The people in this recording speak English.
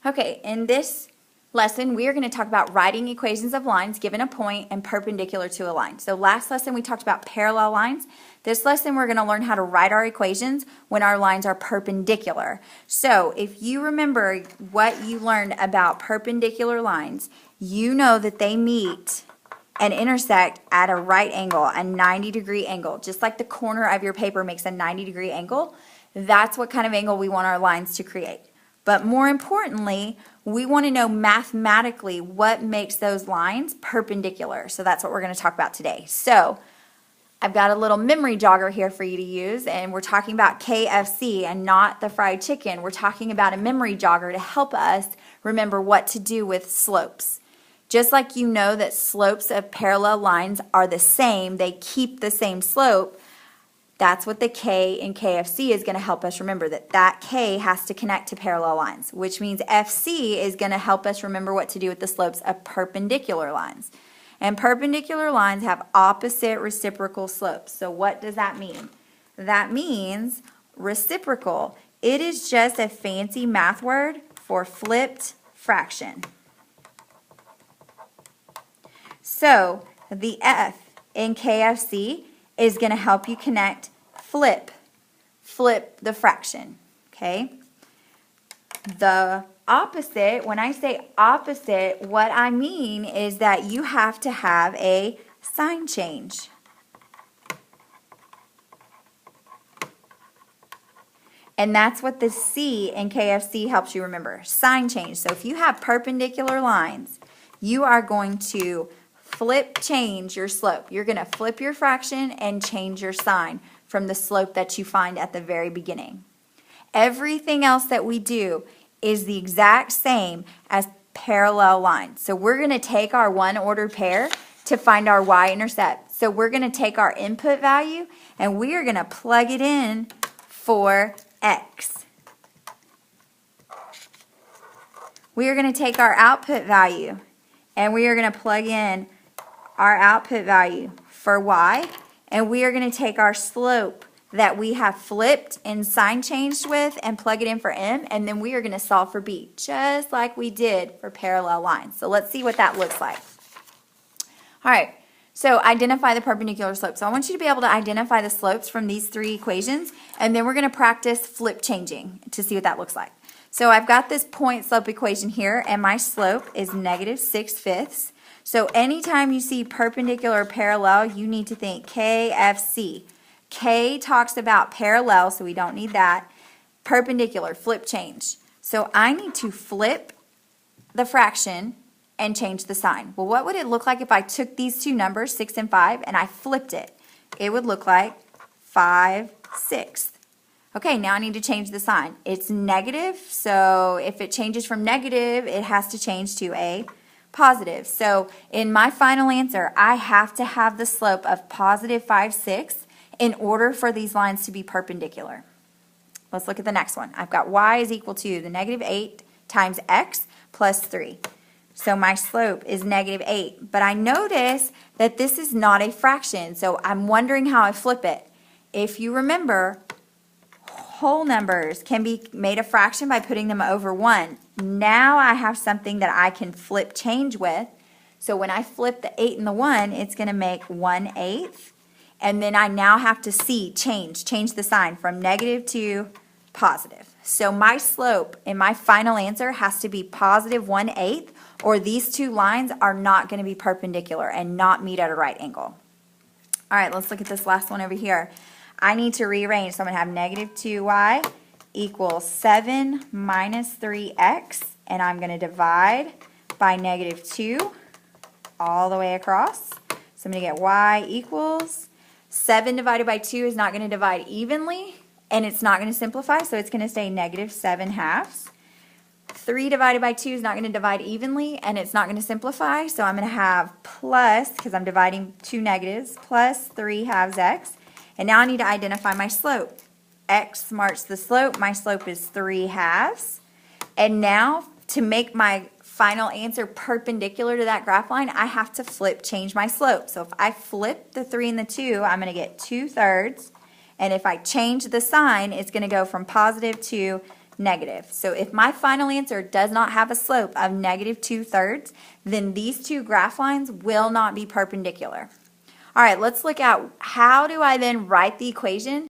Okay, in this lesson, we are going to talk about writing equations of lines given a point and perpendicular to a line. So last lesson we talked about parallel lines. This lesson we're going to learn how to write our equations when our lines are perpendicular. So if you remember what you learned about perpendicular lines, you know that they meet and intersect at a right angle, a 90-degree angle. Just like the corner of your paper makes a 90-degree angle, that's what kind of angle we want our lines to create. But more importantly, we want to know mathematically what makes those lines perpendicular. So that's what we're going to talk about today. So I've got a little memory jogger here for you to use, and we're talking about KFC and not the fried chicken. We're talking about a memory jogger to help us remember what to do with slopes. Just like you know that slopes of parallel lines are the same, they keep the same slope, that's what the K in KFC is going to help us remember, that K has to connect to parallel lines, which means FC is going to help us remember what to do with the slopes of perpendicular lines. And perpendicular lines have opposite reciprocal slopes. So what does that mean? That means reciprocal. It is just a fancy math word for flipped fraction. So the F in KFC is going to help you connect flip the fraction, okay? The opposite, when I say opposite, what I mean is that you have to have a sign change. And that's what the C in KFC helps you remember, sign change. So if you have perpendicular lines, you are going to change your slope. You're going to flip your fraction and change your sign from the slope that you find at the very beginning. Everything else that we do is the exact same as parallel lines. So we're going to take our one-ordered pair to find our y-intercept. So we're going to take our input value and we are going to plug it in for x. We are going to take our output value and we are going to plug in our output value for y, and we are going to take our slope that we have flipped and sign changed with and plug it in for m, and then we are going to solve for b, just like we did for parallel lines. So let's see what that looks like. All right, so identify the perpendicular slope. So I want you to be able to identify the slopes from these three equations, and then we're going to practice flip changing to see what that looks like. So I've got this point slope equation here, and my slope is -6/5. So anytime you see perpendicular or parallel, you need to think KFC. K talks about parallel, so we don't need that. Perpendicular, flip change. So I need to flip the fraction and change the sign. Well, what would it look like if I took these two numbers, 6 and 5, and I flipped it? It would look like 5/6. Okay, now I need to change the sign. It's negative, so if it changes from negative, it has to change to a positive. So in my final answer, I have to have the slope of +5/6 in order for these lines to be perpendicular. Let's look at the next one. I've got y is equal to the -8 times x plus 3. So my slope is -8. But I notice that this is not a fraction, so I'm wondering how I flip it. If you remember, whole numbers can be made a fraction by putting them over 1. Now I have something that I can flip change with. So when I flip the 8 and the 1, it's going to make 1/8. And then I now have to change the sign from negative to positive. So my slope in my final answer has to be +1/8, or these two lines are not going to be perpendicular and not meet at a right angle. All right, let's look at this last one over here. I need to rearrange, so I'm going to have -2y equals 7 minus 3x, and I'm going to divide by -2 all the way across. So I'm going to get y equals 7 divided by 2 is not going to divide evenly, and it's not going to simplify, so it's going to stay -7/2. 3 divided by 2 is not going to divide evenly, and it's not going to simplify, so I'm going to have plus, because I'm dividing two negatives, plus 3/2 x. And now I need to identify my slope. X marks the slope. My slope is 3/2. And now to make my final answer perpendicular to that graph line, I have to change my slope. So if I flip the 3 and the 2, I'm going to get 2/3. And if I change the sign, it's going to go from positive to negative. So if my final answer does not have a slope of negative 2/3, then these two graph lines will not be perpendicular. All right, let's look at how do I then write the equation